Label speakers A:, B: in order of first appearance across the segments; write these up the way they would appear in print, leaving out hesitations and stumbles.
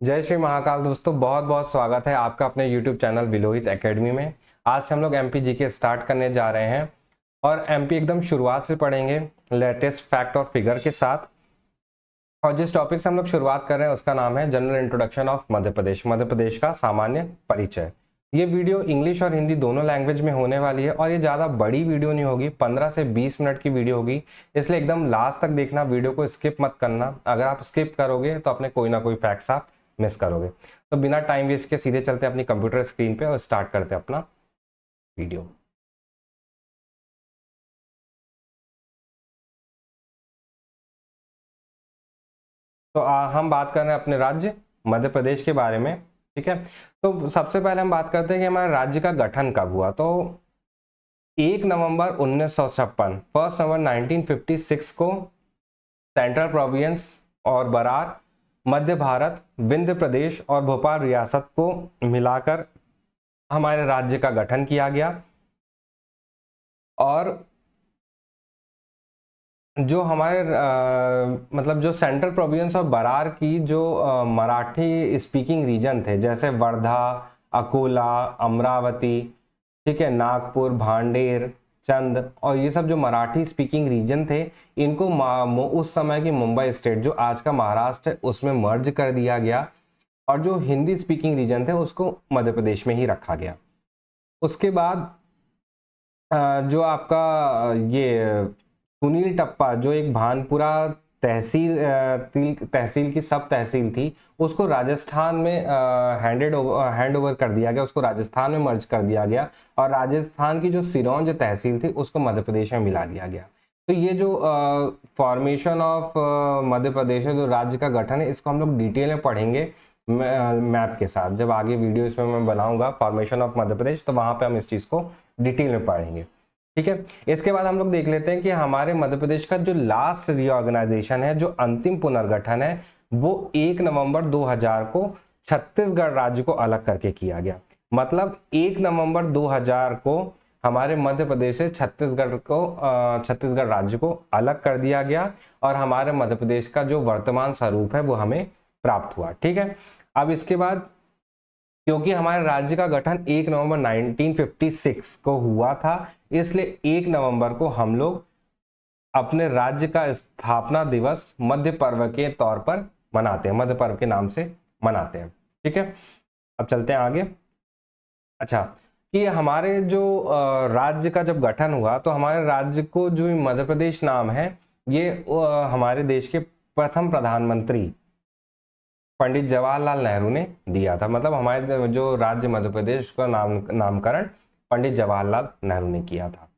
A: जय श्री महाकाल दोस्तों, बहुत बहुत स्वागत है आपका अपने YouTube चैनल विलोहित एकेडमी में। आज से हम लोग एमपी जीके स्टार्ट करने जा रहे हैं और एमपी एकदम शुरुआत से पढ़ेंगे लेटेस्ट फैक्ट और फिगर के साथ। और जिस टॉपिक से हम लोग शुरुआत कर रहे हैं उसका नाम है general introduction of Madhya Pradesh, Madhya Pradesh का सामान्य परिचय। ये वीडियो इंग्लिश और हिंदी दोनों लैंग्वेज में होने वाली है और ये ज़्यादा बड़ी वीडियो नहीं होगी, 15 से 20 मिनट की वीडियो होगी, इसलिए एकदम लास्ट तक देखना, वीडियो को स्किप मत करना। अगर आप स्किप करोगे तो अपने कोई ना कोई फैक्ट्स आप मिस करोगे। तो बिना टाइम वेस्ट के सीधे चलते अपनी कंप्यूटर स्क्रीन पे और स्टार्ट करते अपना वीडियो। तो हम बात कर रहे हैं अपने राज्य मध्य प्रदेश के बारे में। ठीक है, तो सबसे पहले हम बात करते हैं कि हमारे राज्य का गठन कब हुआ। तो 1 नवंबर 1956, 1 नवंबर 1956 को सेंट्रल प्रोविंस और बरार, मध्य भारत, विंध्य प्रदेश और भोपाल रियासत को मिलाकर हमारे राज्य का गठन किया गया। और जो हमारे मतलब जो सेंट्रल प्रोविंस और बरार की जो मराठी स्पीकिंग रीजन थे, जैसे वर्धा, अकोला, अमरावती, ठीक है, नागपुर, भांडेर, चंद, और ये सब जो मराठी स्पीकिंग रीजन थे, इनको उस समय की मुंबई स्टेट जो आज का महाराष्ट्र है उसमें मर्ज कर दिया गया और जो हिंदी स्पीकिंग रीजन थे उसको मध्य प्रदेश में ही रखा गया। उसके बाद जो आपका ये सुनील टप्पा, जो एक भानपुरा तहसील की सब तहसील थी, उसको राजस्थान में हैंड ओवर कर दिया गया, उसको राजस्थान में मर्ज कर दिया गया और राजस्थान की जो सिरौंज तहसील थी उसको मध्य प्रदेश में मिला दिया गया। तो ये जो फॉर्मेशन ऑफ मध्य प्रदेश है, जो राज्य का गठन है, इसको हम लोग डिटेल में पढ़ेंगे मैप के साथ। जब आगे वीडियो इसमें मैं बनाऊंगा फॉर्मेशन ऑफ मध्य प्रदेश, तो वहां पे हम इस चीज को डिटेल में पढ़ेंगे। ठीक है, इसके बाद हम लोग देख लेते हैं कि हमारे मध्य प्रदेश का जो लास्ट रीऑर्गेनाइजेशन है, जो अंतिम पुनर्गठन है, वो 1 नवंबर 2000 को छत्तीसगढ़ राज्य को अलग करके किया गया। मतलब 1 नवंबर 2000 को हमारे मध्य प्रदेश से छत्तीसगढ़ राज्य को अलग कर दिया गया और हमारे मध्य प्रदेश का जो वर्तमान स्वरूप है वो हमें प्राप्त हुआ। ठीक है, अब इसके बाद क्योंकि हमारे राज्य का गठन 1 नवंबर 1956 को हुआ था, इसलिए 1 नवंबर को हम लोग अपने राज्य का स्थापना दिवस मध्य पर्व के तौर पर मनाते हैं, मध्य पर्व के नाम से मनाते हैं। ठीक है, अब चलते हैं आगे। अच्छा, कि हमारे जो राज्य का जब गठन हुआ तो हमारे राज्य को जो मध्य प्रदेश नाम है, ये हमारे देश के प्रथम प्रधानमंत्री पंडित जवाहरलाल नेहरू ने दिया था। मतलब हमारे जो राज्य मध्य प्रदेश का नामकरण पंडित जवाहरलाल नेहरू ने किया था।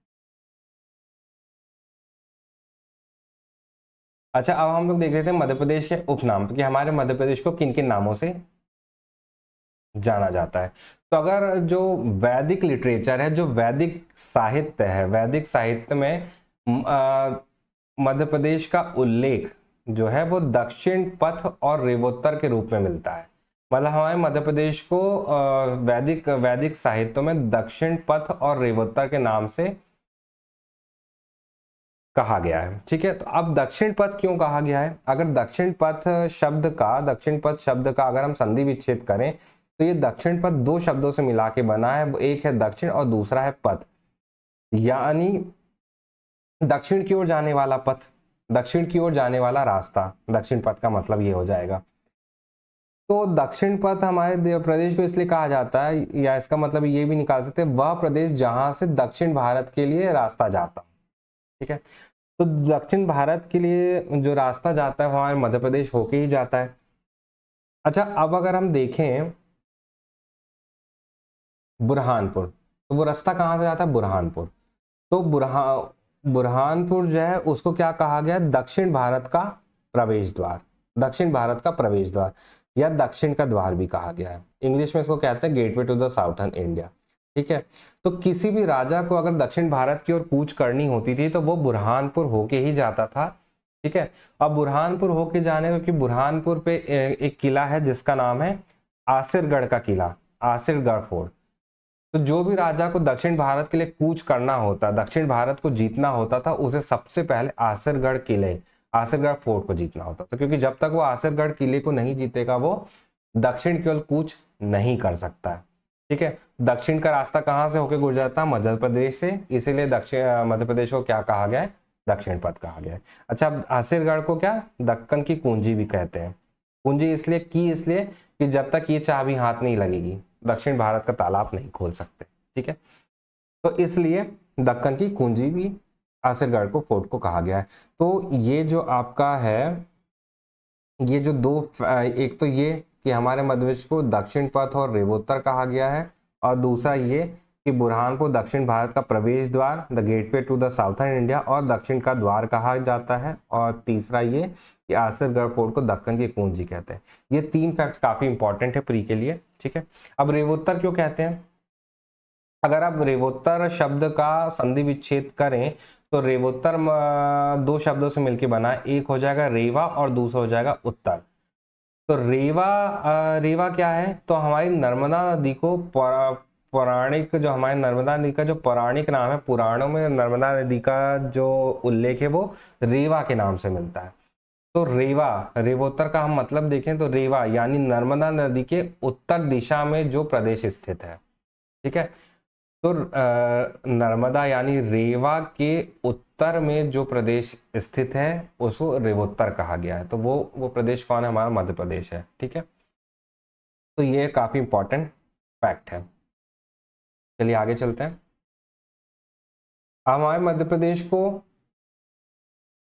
A: अच्छा, अब हम लोग देख लेते हैं मध्य प्रदेश के उपनाम, कि हमारे मध्य प्रदेश को किन किन नामों से जाना जाता है। तो अगर जो वैदिक लिटरेचर है, जो वैदिक साहित्य है, वैदिक साहित्य में मध्य प्रदेश का उल्लेख जो है वो दक्षिण पथ और रेवोत्तर के रूप में मिलता है। मतलब हमारे मध्य प्रदेश को वैदिक साहित्य में दक्षिण पथ और रेवोत्तर के नाम से कहा गया है। ठीक है, तो अब दक्षिण पथ क्यों कहा गया है? अगर दक्षिण पथ शब्द का अगर हम संधि विच्छेद करें तो ये दक्षिण पथ दो शब्दों से मिला के बना है, एक है दक्षिण और दूसरा है पथ, यानी दक्षिण की ओर जाने वाला पथ, दक्षिण की ओर जाने वाला रास्ता, दक्षिण पथ का मतलब ये हो जाएगा। तो दक्षिण पथ हमारे प्रदेश को इसलिए कहा जाता है, या इसका मतलब ये भी निकाल सकते हैं, वह प्रदेश जहां से दक्षिण भारत के लिए रास्ता जाता। ठीक है, तो दक्षिण भारत के लिए जो रास्ता जाता है हमारे मध्य प्रदेश होके ही जाता है। अच्छा, अब अगर हम देखें बुरहानपुर, तो वो रास्ता कहां से जाता है? बुरहानपुर। तो बुरहानपुर जो है उसको क्या कहा गया? दक्षिण भारत का प्रवेश द्वार, दक्षिण भारत का प्रवेश द्वार या दक्षिण का द्वार भी कहा गया है। इंग्लिश में इसको कहते हैं gateway to the southern India. ठीक है, तो किसी भी राजा को अगर दक्षिण भारत की ओर कूच करनी होती थी तो वो बुरहानपुर होके ही जाता था। ठीक है, अब बुरहानपुर होके जाने, क्योंकि बुरहानपुर पे एक किला है जिसका नाम है आसिरगढ़ का किला, आसिरगढ़ फोर्ट। तो जो भी राजा को दक्षिण भारत के लिए कूच करना होता, दक्षिण भारत को जीतना होता था, उसे सबसे पहले आसिरगढ़ किले, आसिरगढ़ फोर्ट को जीतना होता था, क्योंकि जब तक वो आसिरगढ़ किले को नहीं जीतेगा वो दक्षिण की ओर कूच नहीं कर सकता है। ठीक है, दक्षिण का रास्ता कहाँ से होकर गुजरता है? मध्य प्रदेश से, इसीलिए दक्षिण मध्य प्रदेश को क्या कहा गया है? दक्षिण पथ कहा गया है। अच्छा, आसिरगढ़ को क्या दक्कन की कुंजी भी कहते हैं। कुंजी इसलिए कि जब तक ये चाबी हाथ नहीं लगेगी दक्षिण भारत का ताला आप नहीं खोल सकते। ठीक है, तो इसलिए दक्कन की कुंजी भी आसिरगढ़ को फोर्ट को कहा गया है। तो ये जो आपका है, ये जो दो, एक तो ये कि हमारे मध्य प्रदेश को दक्षिण पथ और रेवोत्तर कहा गया है, और दूसरा ये कि बुरहानपुर दक्षिण भारत का प्रवेश द्वार, the gateway to the southern India, और दक्षिण का द्वार कहा जाता है, और तीसरा ये कि आसिरगढ़ फोर्ट को दक्कन की कुंजी कहते हैं। ये 3 फैक्ट काफी इंपॉर्टेंट है प्री के लिए। ठीक है, अब रेवोत्तर क्यों कहते हैं? अगर आप रेवोत्तर शब्द का संधि विच्छेद करें तो रेवोत्तर 2 शब्दों से मिलकर बना है, एक हो जाएगा रेवा और दूसरा हो जाएगा उत्तर। तो रेवा क्या है? तो हमारी नर्मदा नदी को पौराणिक, जो हमारी नर्मदा नदी का जो पौराणिक नाम है, पुराणों में नर्मदा नदी का जो उल्लेख है वो रेवा के नाम से मिलता है। तो रेवा, रेवोत्तर का हम मतलब देखें तो रेवा यानी नर्मदा नदी के उत्तर दिशा में जो प्रदेश स्थित है। ठीक है, तो नर्मदा यानी रेवा के उत्तर में जो प्रदेश स्थित है उसको रेवोत्तर कहा गया है। तो वो प्रदेश कौन है? हमारा मध्य प्रदेश है। ठीक है, तो ये काफी इंपॉर्टेंट फैक्ट है। चलिए आगे चलते हैं। हमारे मध्य प्रदेश को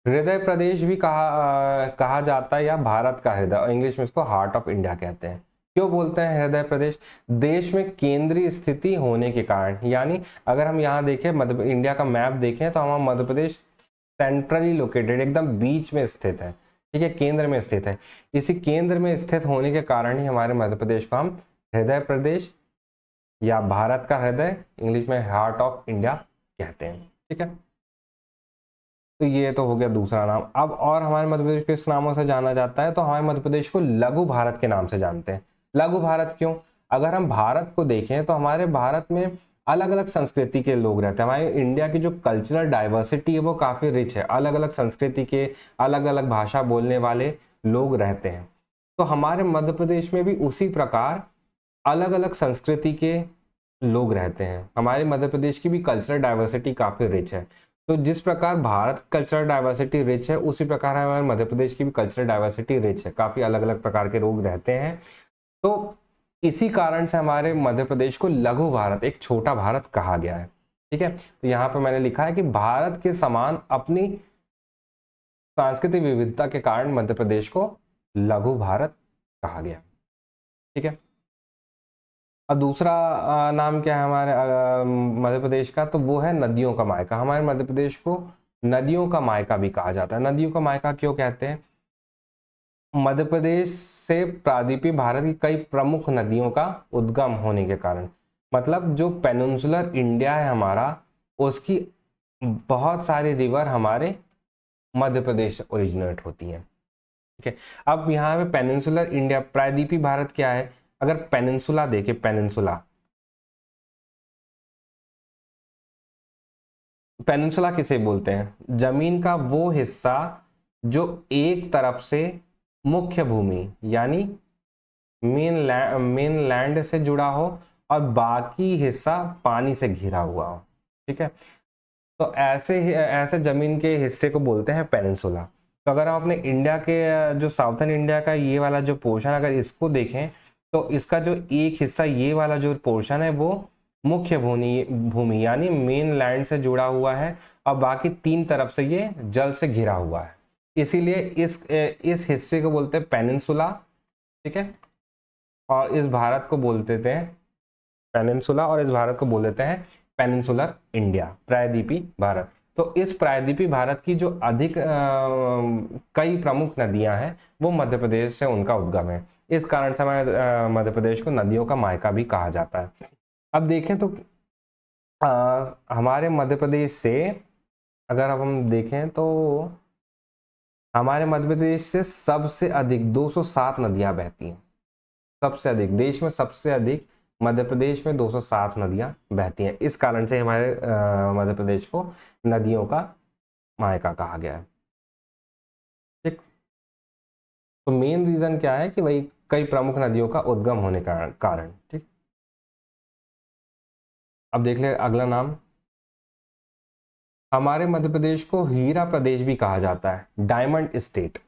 A: हृदय प्रदेश भी कहा जाता है, या भारत का हृदय, इंग्लिश में इसको हार्ट ऑफ इंडिया कहते हैं। क्यों बोलते हैं हृदय प्रदेश? देश में केंद्रीय स्थिति होने के कारण, यानी अगर हम यहाँ देखें, मध्य इंडिया का मैप देखें तो हमारा मध्य प्रदेश सेंट्रली लोकेटेड, एकदम बीच में स्थित है। ठीक है, केंद्र में स्थित है। इसी केंद्र में स्थित होने के कारण ही हमारे मध्य प्रदेश को हम हृदय प्रदेश या भारत का हृदय, इंग्लिश में हार्ट ऑफ इंडिया कहते हैं। ठीक है, तो ये तो हो गया दूसरा नाम। अब और हमारे मध्य प्रदेश किस नामों से जाना जाता है? तो हमारे मध्य प्रदेश को लघु भारत के नाम से जानते हैं। लघु भारत क्यों? अगर हम भारत को देखें तो हमारे भारत में अलग अलग संस्कृति के लोग रहते हैं। हमारे इंडिया की जो कल्चरल डाइवर्सिटी है वो काफी रिच है, अलग अलग संस्कृति के, अलग अलग भाषा बोलने वाले लोग रहते हैं। तो हमारे मध्य प्रदेश में भी उसी प्रकार अलग अलग संस्कृति के लोग रहते हैं। हमारे मध्य प्रदेश की भी कल्चरल डाइवर्सिटी काफी रिच है। तो जिस प्रकार भारत कल्चरल डाइवर्सिटी रिच है, उसी प्रकार हमारे मध्य प्रदेश की भी कल्चरल डाइवर्सिटी रिच है, काफी अलग अलग प्रकार के लोग रहते हैं। तो इसी कारण से हमारे मध्य प्रदेश को लघु भारत, एक छोटा भारत कहा गया है। ठीक है, तो यहाँ पे मैंने लिखा है कि भारत के समान अपनी सांस्कृतिक विविधता के कारण मध्य प्रदेश को लघु भारत कहा गया। ठीक है, अब दूसरा नाम क्या है हमारे मध्य प्रदेश का? तो वो है नदियों का मायका। हमारे मध्य प्रदेश को नदियों का मायका भी कहा जाता है। नदियों का मायका क्यों कहते हैं? मध्य प्रदेश से प्रायद्वीपीय भारत की कई प्रमुख नदियों का उद्गम होने के कारण, मतलब जो पेनिनसुलर इंडिया है हमारा, उसकी बहुत सारी रिवर हमारे मध्य प्रदेश से ओरिजिनेट होती हैं। ठीक है, अब यहाँ पे पेनिनसुलर इंडिया, प्रायद्वीपीय भारत क्या है? अगर पेनिनसुला देखे, पेनिनसुला किसे बोलते हैं? जमीन का वो हिस्सा जो एक तरफ से मुख्य भूमि यानी मेन लैंड से जुड़ा हो और बाकी हिस्सा पानी से घिरा हुआ हो। ठीक है, तो ऐसे जमीन के हिस्से को बोलते हैं पेनिनसुला। तो अगर हम अपने इंडिया के जो साउथर्न इंडिया का ये वाला जो पोर्शन, अगर इसको देखें तो इसका जो एक हिस्सा, ये वाला जो पोर्शन है, वो मुख्य भूमि यानी मेन लैंड से जुड़ा हुआ है, और बाकी 3 तरफ से ये जल से घिरा हुआ है। इसीलिए इस हिस्से को बोलते हैं पेनिनसुला। ठीक है, और इस भारत को बोल देते हैं पेनिनसुला, और इस भारत को बोल देते हैं पेनिनसुलर इंडिया, प्रायद्वीपीय भारत। तो इस प्रायद्वीपीय भारत की जो अधिक कई प्रमुख नदियां हैं वो मध्य प्रदेश से उनका उद्गम है। इस कारण से हमारे मध्य प्रदेश को नदियों का मायका भी कहा जाता है। अब देखें तो हमारे मध्य प्रदेश से अगर अब हम देखें तो हमारे मध्य प्रदेश से सबसे अधिक 207 नदियां बहती हैं। सबसे अधिक, देश में सबसे अधिक मध्य प्रदेश में 207 नदियां बहती हैं। इस कारण से हमारे मध्य प्रदेश को नदियों का मायका कहा गया है। ठीक, तो मेन रीजन क्या है कि वही कई प्रमुख नदियों का उद्गम होने का कारण। ठीक, अब देख ले अगला नाम। हमारे मध्य प्रदेश को हीरा प्रदेश भी कहा जाता है, डायमंड स्टेट,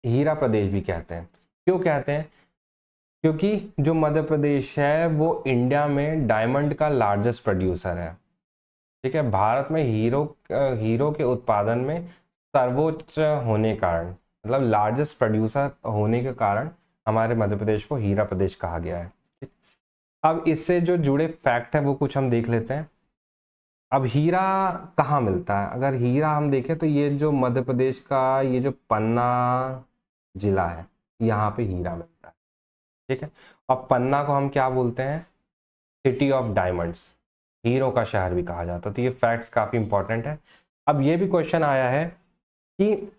A: हीरा प्रदेश भी कहते हैं। क्यों कहते हैं? क्योंकि जो मध्य प्रदेश है वो इंडिया में डायमंड का लार्जेस्ट प्रोड्यूसर है। ठीक है, भारत में हीरो के उत्पादन में सर्वोच्च होने कारण, मतलब लार्जेस्ट प्रोड्यूसर होने के कारण हमारे मध्य प्रदेश को हीरा प्रदेश कहा गया है। ठीक? अब इससे जो जुड़े फैक्ट है वो कुछ हम देख लेते हैं। अब हीरा कहाँ मिलता है? अगर हीरा हम देखें तो ये जो मध्य प्रदेश का ये जो पन्ना जिला है, यहाँ पे हीरा मिलता है। ठीक है, और पन्ना को हम क्या बोलते हैं? सिटी ऑफ डायमंड्स, हीरो का शहर भी कहा जाता है। तो ये फैक्ट्स काफी इंपॉर्टेंट है। अब ये भी क्वेश्चन आया है कि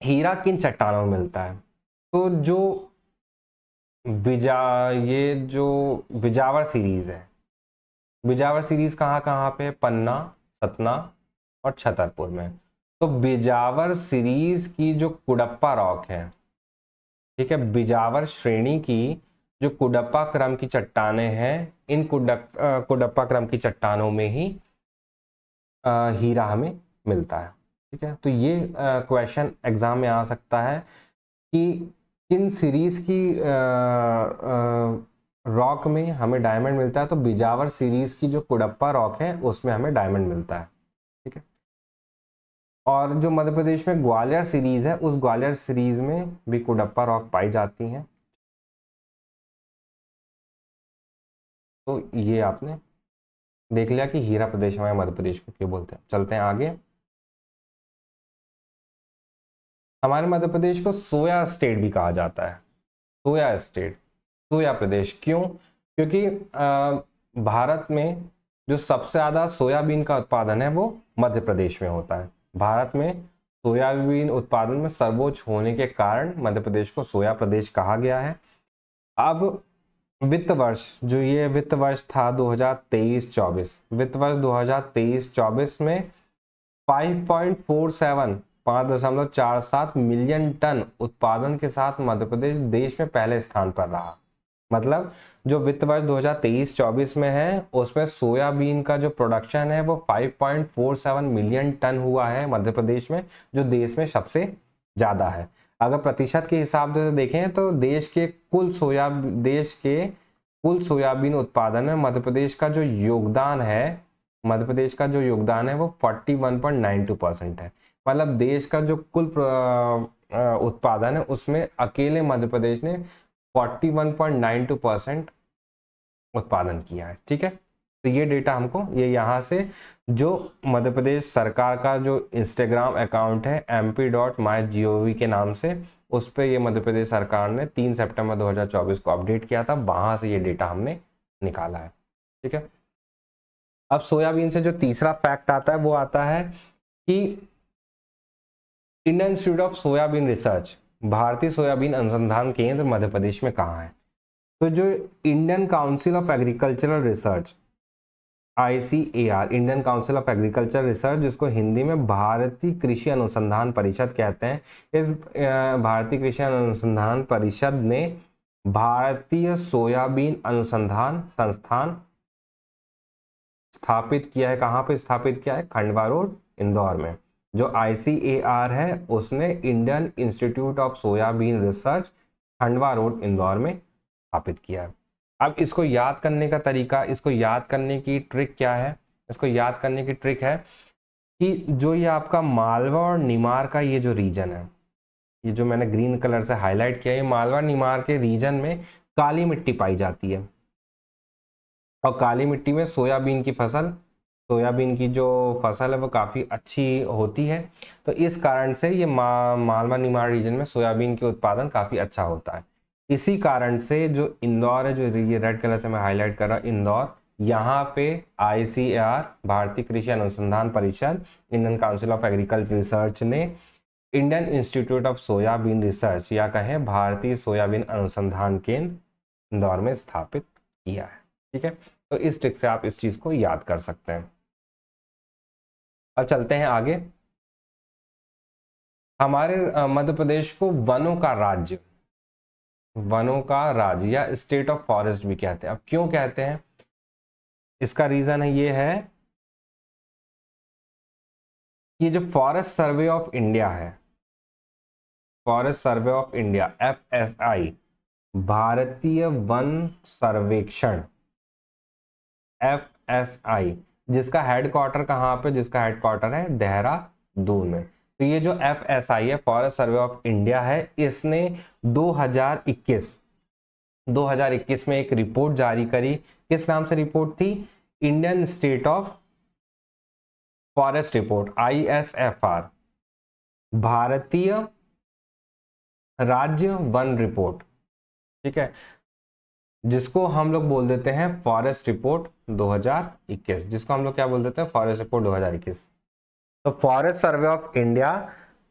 A: हीरा किन चट्टानों में मिलता है? तो जो ये जो बिजावर सीरीज है, बिजावर सीरीज कहाँ कहाँ पे? पन्ना, सतना और छतरपुर में। तो बिजावर सीरीज की जो कुडप्पा रॉक है, ठीक है, बिजावर श्रेणी की जो कुडप्पा क्रम की चट्टानें हैं, इन कुडप्पा क्रम की चट्टानों में ही हीरा हमें मिलता है। ठीक है, तो ये क्वेश्चन एग्जाम में आ सकता है कि किन सीरीज की रॉक में हमें डायमंड मिलता है। तो बिजावर सीरीज की जो कुडप्पा रॉक है उसमें हमें डायमंड मिलता है। ठीक है, और जो मध्य प्रदेश में ग्वालियर सीरीज है, उस ग्वालियर सीरीज में भी कुडप्पा रॉक पाई जाती हैं। तो ये आपने देख लिया कि हीरा प्रदेश हमारे मध्य प्रदेश को क्यों बोलते हैं। चलते हैं आगे। हमारे मध्य प्रदेश को सोया स्टेट भी कहा जाता है, सोया स्टेट, सोया प्रदेश। क्यों? क्योंकि भारत में जो सबसे ज्यादा सोयाबीन का उत्पादन है वो मध्य प्रदेश में होता है। भारत में सोयाबीन उत्पादन में सर्वोच्च होने के कारण मध्य प्रदेश को सोया प्रदेश कहा गया है। अब वित्त वर्ष, जो ये वित्त वर्ष था 2023-24, वित्त वर्ष 2023-24 में 5.47 मिलियन टन उत्पादन के साथ मध्य प्रदेश देश में पहले स्थान पर रहा। मतलब जो वित्त वर्ष 2023-24 में है उसमें सोयाबीन का जो प्रोडक्शन है वो 5.47 मिलियन टन हुआ है मध्य प्रदेश में, जो देश में सबसे ज्यादा है। अगर प्रतिशत के हिसाब से देखें तो देश के कुल सोयाबीन उत्पादन में मध्य प्रदेश का जो योगदान है, मध्य प्रदेश का जो योगदान है वो 41.92% है। मतलब देश का जो कुल उत्पादन है उसमें अकेले मध्य प्रदेश ने 41.92% उत्पादन किया है। ठीक है, तो ये डेटा हमको, ये यहाँ से जो मध्य प्रदेश सरकार का जो इंस्टाग्राम अकाउंट है mp.mygov के नाम से, उस पर ये मध्य प्रदेश सरकार ने 3 सितंबर 2024 को अपडेट किया था, वहां से ये डेटा हमने निकाला है। ठीक है, अब सोयाबीन से जो तीसरा फैक्ट आता है वो आता है कि Indian institute of soybean research, भारतीय सोयाबीन अनुसंधान केंद्र मध्य प्रदेश में कहाँ है? तो जो Indian council of agricultural research, ICAR, Indian council of agriculture research, जिसको हिंदी में भारतीय कृषि अनुसंधान परिषद कहते हैं, इस भारतीय कृषि अनुसंधान परिषद ने भारतीय सोयाबीन अनुसंधान संस्थान स्थापित किया है। कहाँ पे स्थापित किया है? खंडवा रोड, इंदौर में। जो ICAR है उसने Indian institute of soybean research Khandwa road, Indore में स्थापित किया है। अब इसको याद करने का तरीका, इसको याद करने की ट्रिक क्या है? इसको याद करने की ट्रिक है कि जो ये आपका मालवा और निमार का ये जो रीजन है, ये जो मैंने ग्रीन कलर से हाईलाइट किया है, ये मालवा निमार के रीजन में काली मिट्टी पाई जाती है। और काली मिट्टी में सोयाबीन की जो फसल है वो काफ़ी अच्छी होती है। तो इस कारण से ये मालवा निमाड़ रीजन में सोयाबीन के उत्पादन काफ़ी अच्छा होता है। इसी कारण से जो इंदौर है, जो ये रेड कलर से मैं हाईलाइट कर रहा हूँ, इंदौर, यहाँ पे ICAR, भारतीय कृषि अनुसंधान परिषद, Indian council of agriculture research ने Indian institute of soybean research, या कहें भारतीय सोयाबीन अनुसंधान केंद्र, इंदौर में स्थापित किया है। ठीक है, तो इस ट्रिक से आप इस चीज को याद कर सकते हैं। अब चलते हैं आगे। हमारे मध्य प्रदेश को वनों का राज्य वनों का राज्य या स्टेट ऑफ फॉरेस्ट भी कहते हैं। अब क्यों कहते हैं, इसका रीजन है ये है कि जो फॉरेस्ट सर्वे ऑफ इंडिया है, forest survey of India FSI, भारतीय वन सर्वेक्षण FSI, जिसका हेडक्वार्टर कहाँ पे, जिसका हेडक्वार्टर है देहरादून में। तो ये जो FSI है, फॉरेस्ट सर्वे ऑफ इंडिया है, इसने 2021 में एक रिपोर्ट जारी करी। किस नाम से रिपोर्ट थी? Indian state of forest report, ISFR, भारतीय राज्य वन रिपोर्ट, ठीक है, जिसको हम लोग बोल देते हैं फॉरेस्ट रिपोर्ट 2021, जिसको हम लोग क्या बोल देते हैं, फॉरेस्ट रिपोर्ट 2021। तो फॉरेस्ट सर्वे ऑफ इंडिया,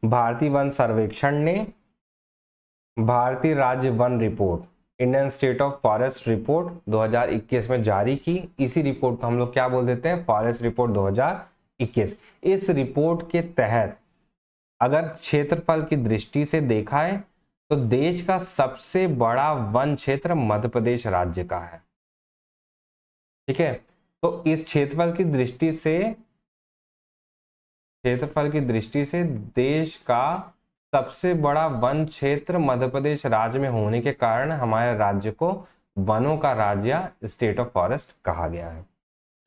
A: भारतीय वन सर्वेक्षण ने भारतीय राज्य one report, Indian state of forest report 2021 में जारी की। इसी रिपोर्ट को हम लोग क्या बोल देते हैं, फॉरेस्ट रिपोर्ट 2021। इस रिपोर्ट के तहत अगर क्षेत्रफल की दृष्टि से देखा है तो देश का सबसे बड़ा वन क्षेत्र मध्य प्रदेश राज्य का है, ठीक है। तो इस क्षेत्रफल की दृष्टि से देश का सबसे बड़ा वन क्षेत्र मध्य प्रदेश राज्य में होने के कारण हमारे राज्य को वनों का राज्य या स्टेट ऑफ फॉरेस्ट कहा गया है,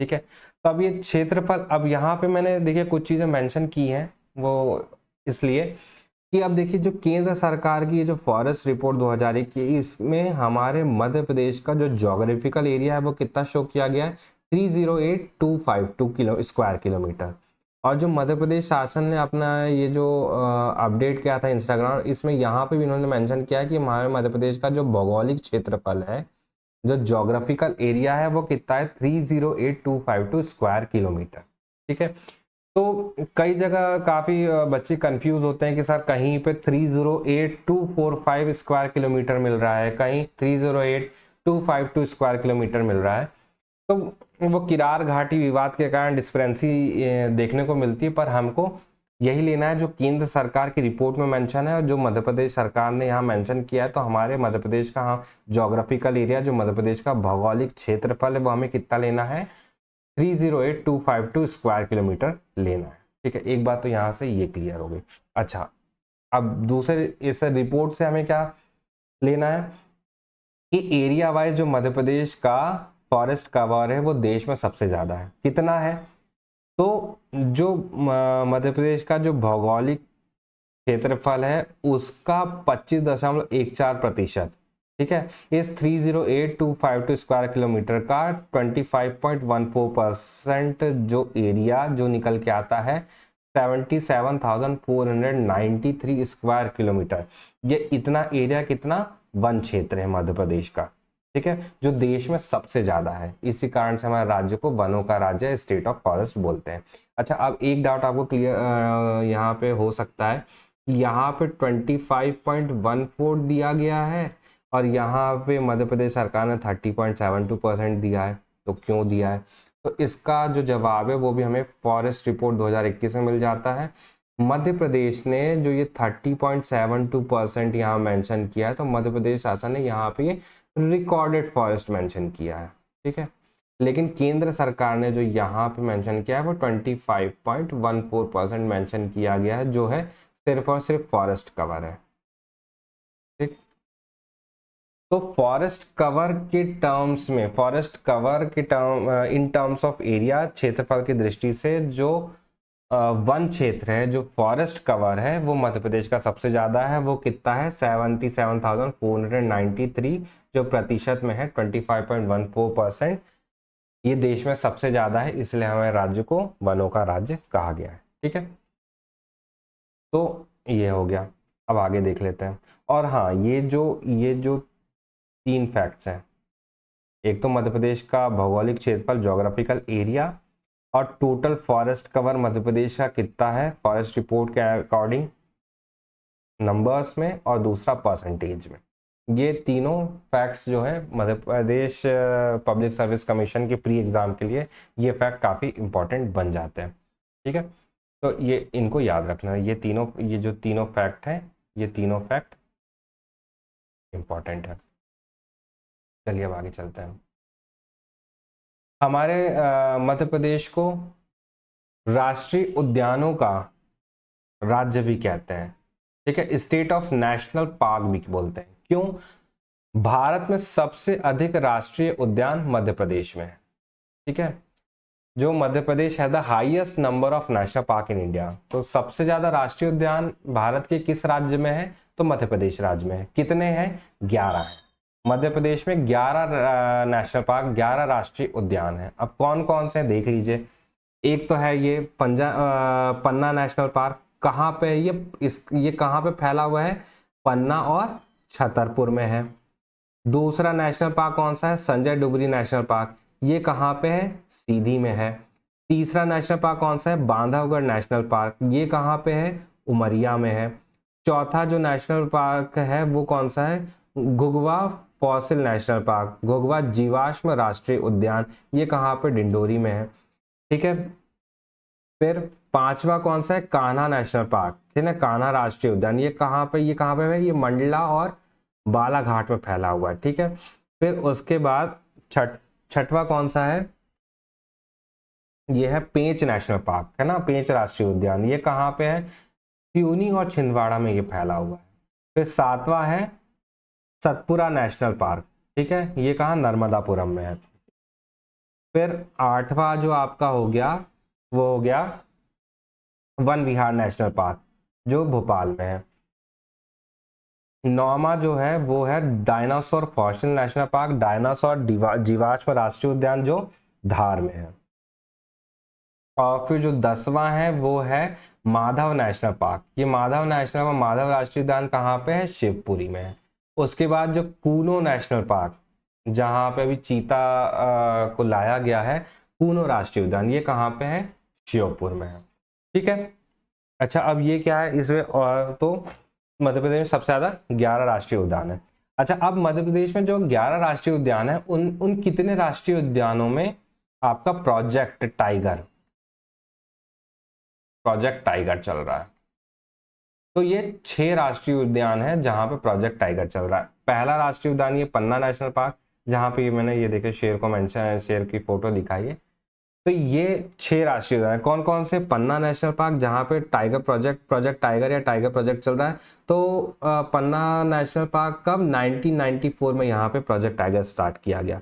A: ठीक है। तो अब ये क्षेत्रफल, अब यहाँ पे मैंने देखिए कुछ चीजें मेंशन की हैं, वो इसलिए कि अब देखिए जो केंद्र सरकार की जो फॉरेस्ट रिपोर्ट 2001 की, इसमें हमारे मध्य प्रदेश का जो ज्योग्राफिकल एरिया है वो कितना शो किया गया है, 308252 स्क्वायर किलोमीटर। और जो मध्य प्रदेश शासन ने अपना ये जो अपडेट किया था इंस्टाग्राम, इसमें यहाँ पे भी इन्होंने मेंशन किया है कि हमारे मध्य प्रदेश का जो भौगोलिक क्षेत्रफल है, जो ज्योग्राफिकल एरिया है, वो कितना है, 308252 स्क्वायर किलोमीटर, ठीक है। तो कई जगह काफी बच्चे कंफ्यूज होते हैं कि सर कहीं पे 308245 स्क्वायर किलोमीटर मिल रहा है, कहीं 308252 स्क्वायर किलोमीटर मिल रहा है। तो वो किरार घाटी विवाद के कारण डिस्क्रिपेंसी देखने को मिलती है, पर हमको यही लेना है जो केंद्र सरकार की रिपोर्ट में मेंशन है और जो मध्य प्रदेश सरकार ने यहाँ मेंशन किया है। तो हमारे मध्य प्रदेश का ज्योग्राफिकल एरिया, जो मध्य प्रदेश का भौगोलिक क्षेत्रफल है, वो हमें कितना लेना है, 308252 स्क्वायर किलोमीटर लेना है, ठीक है। एक बात तो यहाँ से ये क्लियर हो गई। अच्छा, अब दूसरे इस रिपोर्ट से हमें क्या लेना है कि एरिया वाइज जो मध्य प्रदेश का फॉरेस्ट कवर है वो देश में सबसे ज्यादा है। कितना है? तो जो मध्य प्रदेश का जो भौगोलिक क्षेत्रफल है उसका 25.14%, ठीक है। इस 308252 स्क्वायर किलोमीटर का 25.14% जो एरिया जो निकल के आता है 77,493 स्क्वायर किलोमीटर, ये इतना एरिया कितना वन क्षेत्र है मध्य प्रदेश का, ठीक है, जो देश में सबसे ज्यादा है। इसी कारण से हमारे राज्य को वनों का राज्य, स्टेट ऑफ फॉरेस्ट बोलते हैं। अच्छा, अब एक डाउट आपको क्लियर यहाँ पे हो सकता है, यहाँ पे 25.14 दिया गया है और यहाँ पे मध्य प्रदेश सरकार ने 30.72% दिया है, तो क्यों दिया है? तो इसका जो जवाब है वो भी हमें फॉरेस्ट रिपोर्ट 2021 में मिल जाता है। मध्य प्रदेश ने जो ये 30.72% यहाँ मेंशन किया है, तो मध्य प्रदेश शासन ने यहाँ पे ये रिकॉर्डेड फॉरेस्ट मेंशन किया है, ठीक है। लेकिन केंद्र सरकार ने जो यहाँ पे मेंशन किया है वो 25.14% मेंशन किया गया है, जो है सिर्फ और सिर्फ फॉरेस्ट कवर है, ठीक। तो फॉरेस्ट कवर के टर्म्स में, इन टर्म्स ऑफ एरिया, क्षेत्रफल की दृष्टि से जो वन क्षेत्र है, जो फॉरेस्ट कवर है, वो मध्य प्रदेश का सबसे ज्यादा है। वो कितना है, 77,493, जो प्रतिशत में है 25.14%। ये देश में सबसे ज्यादा है, इसलिए हमारे राज्य को वनों का राज्य कहा गया है, ठीक है। तो ये हो गया। अब आगे देख लेते हैं। और हाँ, ये जो 3 फैक्ट्स हैं, एक तो मध्य प्रदेश का भौगोलिक क्षेत्रफल, ज्योग्राफिकल एरिया, और total forest cover Madhya Pradesh का कितना है फॉरेस्ट रिपोर्ट के अकॉर्डिंग नंबर्स में, और दूसरा परसेंटेज में। ये तीनों फैक्ट्स जो है Madhya Pradesh public service commission के प्री एग्जाम के लिए ये फैक्ट काफ़ी इंपॉर्टेंट बन जाते हैं, ठीक है। तो ये इनको याद रखना है, ये जो तीनों फैक्ट हैं, ये तीनों फैक्ट इंपॉर्टेंट है। चलिए अब आगे चलते हैं। हमारे मध्य प्रदेश को राष्ट्रीय उद्यानों का राज्य भी कहते हैं, ठीक है, स्टेट ऑफ नेशनल पार्क भी बोलते हैं। क्यों? भारत में सबसे अधिक राष्ट्रीय उद्यान मध्य प्रदेश में है, ठीक है। जो मध्य प्रदेश है the highest number of national park in India. तो सबसे ज्यादा राष्ट्रीय उद्यान भारत के किस राज्य में है? तो मध्य प्रदेश राज्य में है। कितने हैं? 11 है। मध्य प्रदेश में 11 नेशनल पार्क, 11 राष्ट्रीय उद्यान है। अब कौन कौन से देख लीजिए। एक तो है ये पन्ना नेशनल पार्क। कहाँ पे है ये कहाँ पे फैला हुआ है? पन्ना और छतरपुर में है। दूसरा नेशनल पार्क कौन सा है? Sanjay Dugri national park. ये कहाँ पे है? सीधी में है। तीसरा नेशनल पार्क कौन सा है? Bandhavgarh national park. ये कहाँ पे है? उमरिया में है। चौथा जो नेशनल पार्क है वो कौन सा है? घुघवा फॉसिल नेशनल पार्क, घुघवा जीवाश्म राष्ट्रीय उद्यान। ये कहाँ पे? डिंडोरी में है, ठीक है। फिर पांचवा कौन सा है? कान्हा नेशनल पार्क, ठीक है, कान्हा राष्ट्रीय उद्यान। ये कहाँ पे है? ये मंडला और बालाघाट में फैला हुआ है, ठीक है। फिर उसके बाद छठवा कौन सा है? ये है पेंच नेशनल पार्क, है ना, पेंच राष्ट्रीय उद्यान। ये कहाँ पे है? सिवनी और छिंदवाड़ा में ये फैला हुआ है। फिर सातवां है सतपुरा नेशनल पार्क, ठीक है, ये कहाँ? नर्मदापुरम में है। फिर आठवां जो आपका हो गया वो हो गया वन विहार नेशनल पार्क, जो भोपाल में है। नौवां जो है वो है dinosaur fossil national park, dinosaur जीवाश्म राष्ट्रीय उद्यान, जो धार में है। और फिर जो 10वां है वो है माधव नेशनल पार्क। ये माधव राष्ट्रीय उद्यान कहाँ पे है? शिवपुरी में है। उसके बाद जो कूनो नेशनल पार्क, जहाँ पे अभी चीता को लाया गया है, कूनो राष्ट्रीय उद्यान, ये कहाँ पे है? श्योपुर में है, ठीक है। अच्छा, अब ये क्या है इसमें? तो मध्य प्रदेश में सबसे ज्यादा 11 राष्ट्रीय उद्यान है। अच्छा, अब मध्य प्रदेश में जो 11 राष्ट्रीय उद्यान है उन कितने राष्ट्रीय उद्यानों में आपका प्रोजेक्ट टाइगर चल रहा है? तो ये 6 राष्ट्रीय उद्यान है जहां पे प्रोजेक्ट टाइगर चल रहा है। पहला राष्ट्रीय उद्यान ये पन्ना नेशनल पार्क, जहां पे मैंने ये देखे शेर को मेंशन, शेर की फोटो दिखाई है। तो ये 6 राष्ट्रीय उद्यान कौन कौन से? पन्ना नेशनल पार्क, जहां पे टाइगर प्रोजेक्ट टाइगर या टाइगर प्रोजेक्ट चल रहा है। तो पन्ना नेशनल पार्क कब? 1994 में यहाँ पे प्रोजेक्ट टाइगर स्टार्ट किया गया।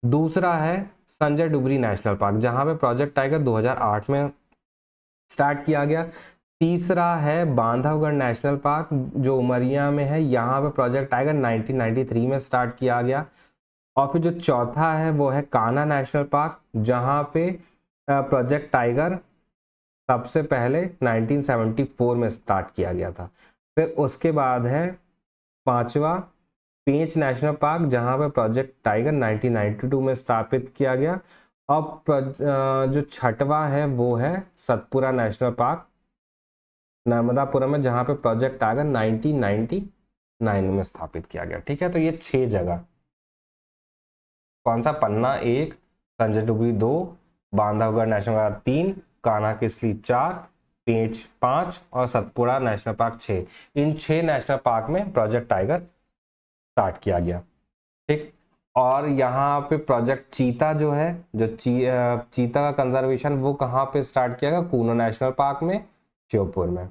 A: दूसरा है संजय डुगरी नेशनल पार्क, जहां पे प्रोजेक्ट टाइगर 2008 में स्टार्ट किया गया। तीसरा है बांधवगढ़ नेशनल पार्क, जो उमरिया में है। यहाँ पे प्रोजेक्ट टाइगर 1993 में स्टार्ट किया गया। और फिर जो चौथा है वो है कान्हा नेशनल पार्क, जहाँ पे प्रोजेक्ट टाइगर सबसे पहले 1974 में स्टार्ट किया गया था। फिर उसके बाद है पांचवा पेंच नेशनल पार्क, जहाँ पे प्रोजेक्ट टाइगर 1992 में स्थापित किया गया। और जो छठवा है वो है सतपुरा नेशनल पार्क, नर्मदापुरम में, जहां पे प्रोजेक्ट टाइगर 1999 में स्थापित किया गया, ठीक है। तो ये 6 जगह, कौन सा? पन्ना 1, संजय डुगरी 2, बांधवगढ़ नेशनल पार्क 3, कान्हा किसली 4, पेंच 5 और सतपुरा नेशनल पार्क 6। इन 6 नेशनल पार्क में प्रोजेक्ट टाइगर स्टार्ट किया गया, ठीक। और यहाँ पे प्रोजेक्ट चीता जो है, जो चीता का कंजर्वेशन, वो कहाँ पे स्टार्ट किया गया? कूनो नेशनल पार्क में, श्योपुर में।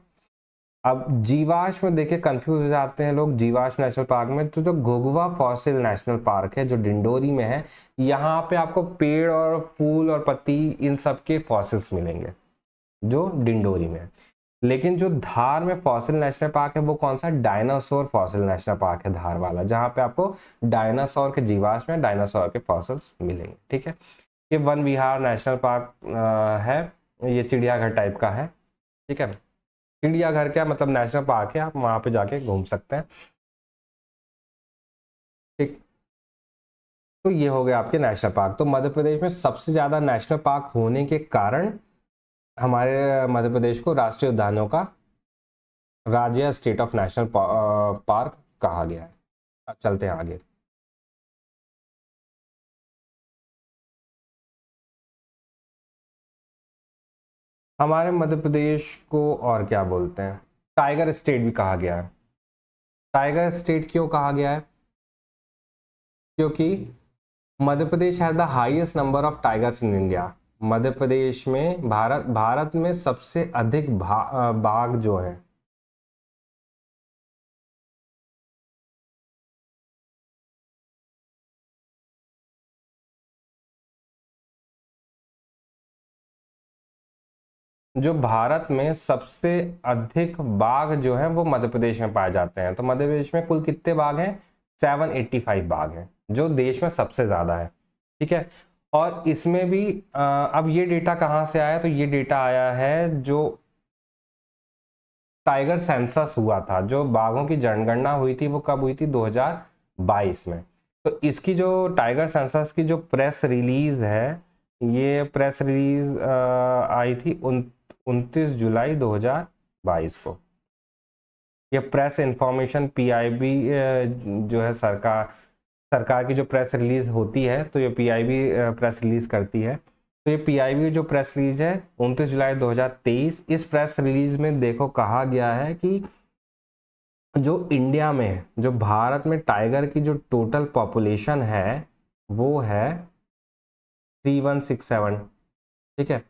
A: अब जीवाश्म देखिए कंफ्यूज हो जाते हैं लोग जीवाश्म नेशनल पार्क में। तो जो घुघवा फॉसिल नेशनल पार्क है, जो डिंडोरी में है, यहाँ पे आपको पेड़ और फूल और पत्ती इन सब के फॉसिल्स मिलेंगे, जो डिंडोरी में है। लेकिन जो धार में फॉसिल नेशनल पार्क है वो कौन सा? डायनासोर फॉसिल नेशनल पार्क है धार वाला, जहाँ पे आपको डायनासोर के जीवाश्म में डायनासोर के फॉसिल्स मिलेंगे, ठीक है। ये वन विहार नेशनल पार्क है, ये चिड़ियाघर टाइप का है, ठीक है। चिड़ियाघर क्या मतलब? नेशनल पार्क है, आप वहां पे जाके घूम सकते हैं, ठीक। तो ये हो गया आपके नेशनल पार्क। तो मध्य प्रदेश में सबसे ज्यादा नेशनल पार्क होने के कारण हमारे मध्य प्रदेश को राष्ट्रीय उद्यानों का राज्य, स्टेट ऑफ नेशनल पार्क कहा गया है। अब चलते हैं आगे। हमारे मध्य प्रदेश को और क्या बोलते हैं? टाइगर स्टेट भी कहा गया है। टाइगर स्टेट क्यों कहा गया है? क्योंकि Madhya Pradesh has the highest number of tigers in India. Madhya Pradesh में भारत में सबसे अधिक बाघ जो है, जो भारत में सबसे अधिक बाघ जो है वो मध्य प्रदेश में पाए जाते हैं। तो मध्य प्रदेश में कुल कितने बाघ हैं? 785 बाघ हैं, जो देश में सबसे ज्यादा है। ठीक है, और इसमें भी अब ये डेटा कहाँ से आया? तो ये डेटा आया है जो टाइगर सेंसस हुआ था, जो बाघों की जनगणना हुई थी, वो कब हुई थी? 2022 में। तो इसकी जो टाइगर सेंसस की जो प्रेस रिलीज है, ये प्रेस रिलीज आई थी 29 जुलाई 2022 को। ये प्रेस इंफॉर्मेशन पीआईबी जो है सरकार की जो प्रेस रिलीज होती है, तो ये पीआईबी प्रेस रिलीज करती है। तो ये पीआईबी जो प्रेस रिलीज है 29 जुलाई 2023, इस प्रेस रिलीज में देखो कहा गया है कि जो इंडिया में, जो भारत में टाइगर की जो टोटल पॉपुलेशन है वो है 3167। ठीक है,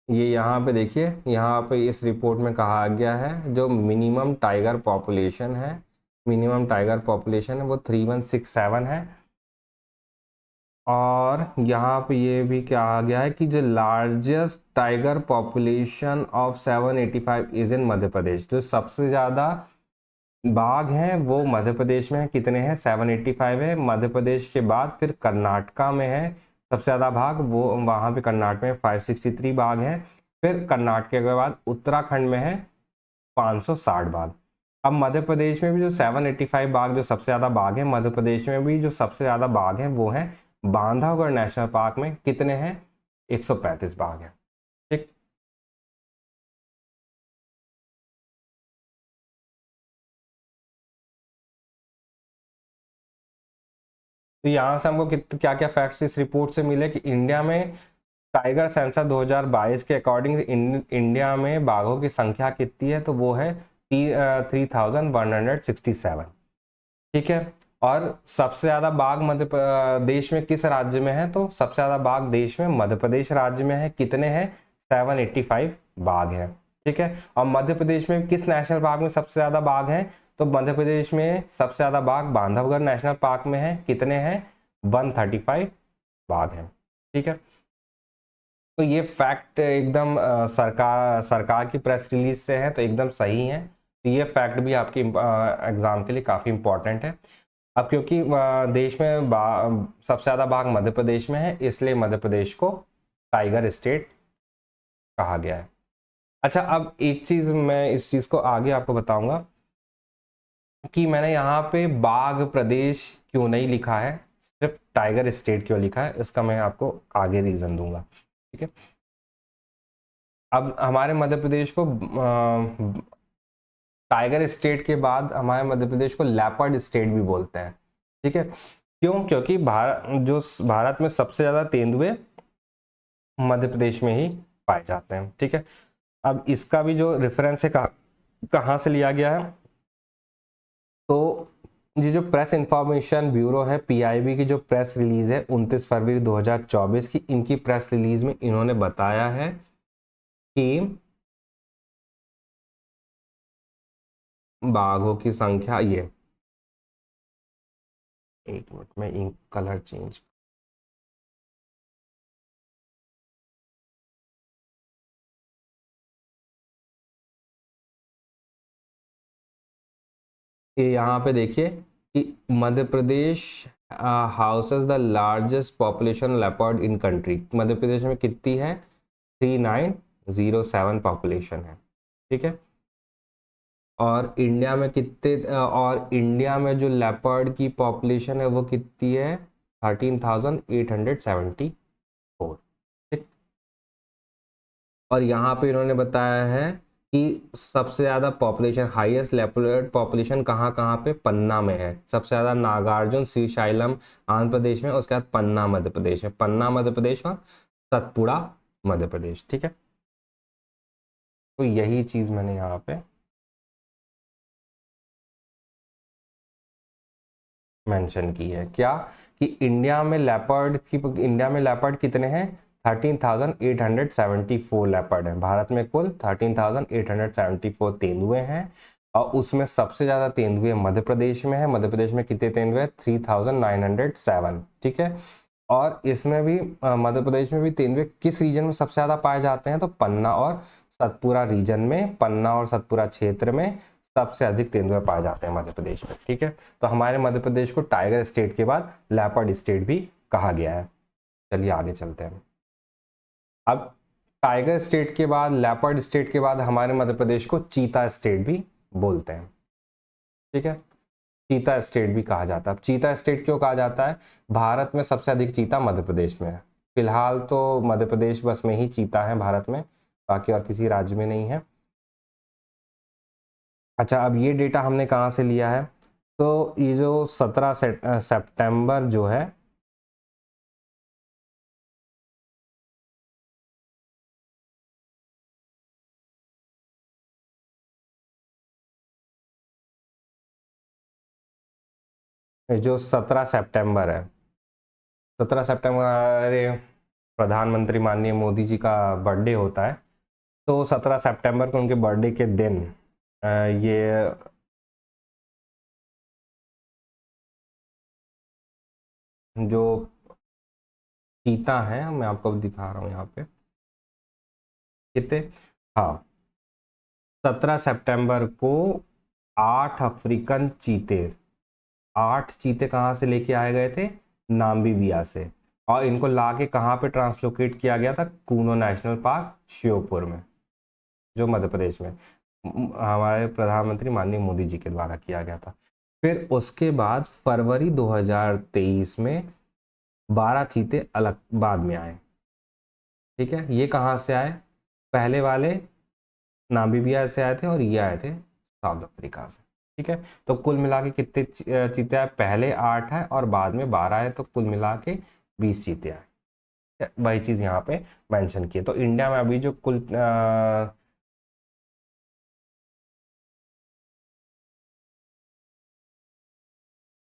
A: ये यहाँ पे देखिए, यहाँ पे इस रिपोर्ट में कहा गया है जो मिनिमम टाइगर पॉपुलेशन है, मिनिमम टाइगर पॉपुलेशन है वो 3167 है। और यहाँ पे ये भी कहा गया है कि जो largest tiger population of 785 is in Madhya Pradesh. जो सबसे ज़्यादा बाघ हैं वो मध्य प्रदेश में है। कितने हैं? 785 है। मध्य प्रदेश के बाद फिर कर्नाटका में है सबसे ज़्यादा बाघ, वो वहाँ पे कर्नाटक में 563 बाघ हैं। फिर कर्नाटक के बाद उत्तराखंड में है 560 बाघ। अब मध्य प्रदेश में भी जो 785 बाघ, जो सबसे ज़्यादा बाघ हैं, मध्य प्रदेश में भी जो सबसे ज़्यादा बाघ हैं वो हैं बांधवगढ़ नेशनल पार्क में। कितने हैं? 135 बाघ हैं। ठीक, तो यहाँ से हमको क्या क्या फैक्ट्स इस रिपोर्ट से मिले कि इंडिया में टाइगर सेंसस 2022 के अकॉर्डिंग इंडिया में बाघों की संख्या कितनी है? तो वो है 3167। ठीक है, और सबसे ज्यादा बाघ देश में किस राज्य में है? तो सबसे ज्यादा बाघ देश में मध्य प्रदेश राज्य में है। कितने हैं? 785 बाघ है। ठीक है, और मध्य प्रदेश में किस नेशनल पार्क में सबसे ज्यादा बाघ हैं? तो मध्य प्रदेश में सबसे ज्यादा बाघ बांधवगढ़ नेशनल पार्क में है। कितने हैं? 135 बाघ हैं। ठीक है, तो ये फैक्ट एकदम सरकार की प्रेस रिलीज से है, तो एकदम सही है। तो ये फैक्ट भी आपके एग्जाम के लिए काफ़ी इंपॉर्टेंट है। अब क्योंकि देश में सबसे ज़्यादा बाघ मध्य प्रदेश में है, इसलिए मध्य प्रदेश को टाइगर स्टेट कहा गया है। अच्छा, अब एक चीज़ मैं इस चीज़ को आगे आपको बताऊंगा कि मैंने यहाँ पे बाघ प्रदेश क्यों नहीं लिखा है, सिर्फ टाइगर स्टेट क्यों लिखा है, इसका मैं आपको आगे रीज़न दूंगा। ठीक है, अब हमारे मध्य प्रदेश को टाइगर स्टेट के बाद हमारे मध्य प्रदेश को लेपर्ड स्टेट भी बोलते हैं। ठीक है, क्यों? क्योंकि भारत में सबसे ज़्यादा तेंदुए मध्य प्रदेश में ही पाए जाते हैं। ठीक है, अब इसका भी जो रेफरेंस है कहाँ से लिया गया है? तो ये जो प्रेस इंफॉर्मेशन ब्यूरो है, पीआईबी की जो प्रेस रिलीज है 29 फरवरी 2024 की, इनकी प्रेस रिलीज में इन्होंने बताया है कि बाघों की संख्या, ये एक मिनट में इंक कलर चेंज, ये यहाँ पे देखिए कि Madhya Pradesh houses the largest population leopard in country. Madhya Pradesh में कितनी है? 3907 पॉपुलेशन है। ठीक है, और इंडिया में और इंडिया में जो लेपर्ड की पॉपुलेशन है वो कितनी है? 13,874। ठीक, और यहाँ पे इन्होंने बताया है कि सबसे ज़्यादा पॉपुलेशन, हाईएस्ट लेपर्ड पॉपुलेशन कहाँ कहाँ पे? पन्ना में है। सबसे ज़्यादा नागार्जुन श्रीशैलम आंध्र प्रदेश में, उसके बाद पन्ना मध्य प्रदेश में। पन्ना मध्य प्रदेश और सतपुड़ा मध्य प्रदेश। ठीक है, तो यही चीज मैंने यहाँ पे मेंशन की है, क्या कि इंडिया में लेपर्ड कितने हैं, 13,874 लेपर्ड हैं। भारत में कुल 13,874 तेंदुए हैं, और उसमें सबसे ज्यादा तेंदुए मध्य प्रदेश में है। मध्य प्रदेश में कितने तेंदुए हैं, 3,907। ठीक है, और इसमें भी मध्य प्रदेश में भी तेंदुए किस रीजन में सबसे ज्यादा पाए जाते हैं, तो पन्ना और सतपुरा रीजन में, पन्ना और सतपुरा क्षेत्र में सबसे अधिक तेंदुए पाए जाते हैं मध्य प्रदेश में। ठीक है, तो हमारे मध्य प्रदेश को टाइगर स्टेट के बाद लेपर्ड स्टेट भी कहा गया है। चलिए आगे चलते हैं। अब टाइगर स्टेट के बाद, लेपर्ड स्टेट के बाद हमारे मध्य प्रदेश को चीता स्टेट भी बोलते हैं। ठीक है, चीता स्टेट भी कहा जाता है। अब चीता स्टेट क्यों कहा जाता है, भारत में सबसे अधिक चीता मध्य प्रदेश में है। फिलहाल तो मध्य प्रदेश बस में ही चीता है भारत में, बाकी और किसी राज्य में नहीं है। अच्छा, अब ये डेटा हमने कहाँ से लिया है, तो ये जो 17 सितंबर जो है, जो 17 सितंबर है, 17 सितंबर, अरे प्रधानमंत्री माननीय मोदी जी का बर्थडे होता है, तो 17 सितंबर को उनके बर्थडे के दिन ये जो चीता है, मैं आपको दिखा रहा हूँ यहाँ पे कितने, हाँ, 17 सितंबर को 8 अफ्रीकन चीते, 8 चीते कहाँ से लेके आए गए थे, नामीबिया से, और इनको लाके कहाँ पे ट्रांसलोकेट किया गया था, कूनो नेशनल पार्क श्योपुर में, जो मध्य प्रदेश में हमारे प्रधानमंत्री माननीय मोदी जी के द्वारा किया गया था। फिर उसके बाद फरवरी 2023 में 12 चीते अलग बाद में आए। ठीक है, ये कहाँ से आए, पहले वाले नामीबिया से आए थे और ये आए थे साउथ अफ्रीका से। ठीक है, तो कुल मिला के कितने चीते आए, पहले 8 है और बाद में 12 आए, तो कुल मिला के 20 चीते आए। वही चीज यहाँ पे मेंशन की है। तो इंडिया में अभी जो कुल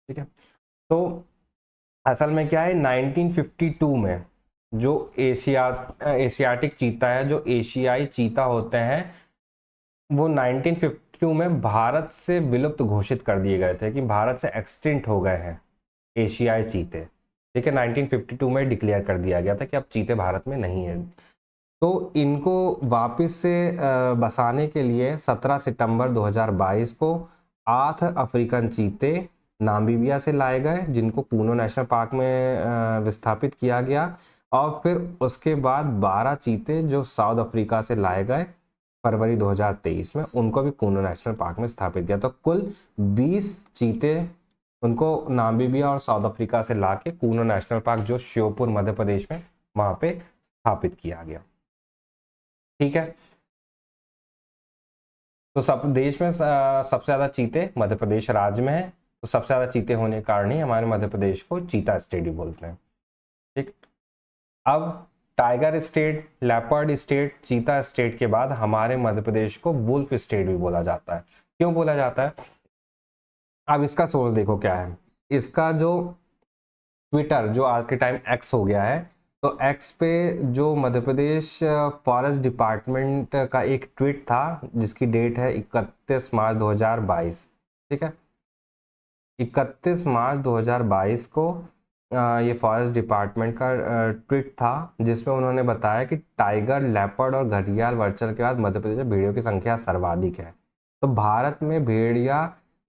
A: ठीक है, तो असल में क्या है, 1952 में जो एशियाटिक चीता है, जो एशियाई चीता होते हैं, वो 1952 में भारत से विलुप्त घोषित कर दिए गए थे, कि भारत से एक्सटिंक्ट हो गए हैं एशियाई चीते। ठीक है, 1952 में डिक्लेयर कर दिया गया था कि अब चीते भारत में नहीं है। तो इनको वापस से बसाने के लिए 17 सितंबर 2022 को 8 अफ्रीकन चीते नामीबिया से लाए गए, जिनको पूनो नेशनल पार्क में विस्थापित किया गया, और फिर उसके बाद 12 चीते जो साउथ अफ्रीका से लाए गए फरवरी 2023 में, उनको भी कूनो नेशनल पार्क में स्थापित किया। तो कुल 20 चीते उनको नामीबिया और साउथ अफ्रीका से लाके कूनो नेशनल पार्क जो श्योपुर मध्य प्रदेश में, वहां पे स्थापित किया गया। ठीक है, तो सब देश में सबसे ज्यादा चीते मध्य प्रदेश राज्य में है, तो सबसे ज्यादा चीते होने के कारण ही हमारे मध्य प्रदेश को चीता स्टेट भी बोलते हैं। ठीक, अब tiger state, leopard state, cheetah state के बाद हमारे मध्य प्रदेश को वुल्फ स्टेट भी बोला जाता है। क्यों बोला जाता है, अब इसका सोर्स देखो क्या है। इसका जो ट्विटर, जो आज के टाइम एक्स हो गया है, तो एक्स पे जो मध्य प्रदेश फॉरेस्ट डिपार्टमेंट का एक ट्वीट था, जिसकी डेट है 31 मार्च 2022। ठीक है, 31 मार्च 2022 को ये फॉरेस्ट डिपार्टमेंट का ट्वीट था, जिसमें उन्होंने बताया कि टाइगर, लेपर्ड और घड़ियाल वर्चर के बाद मध्य प्रदेश में भेड़ियों की संख्या सर्वाधिक है। तो भारत में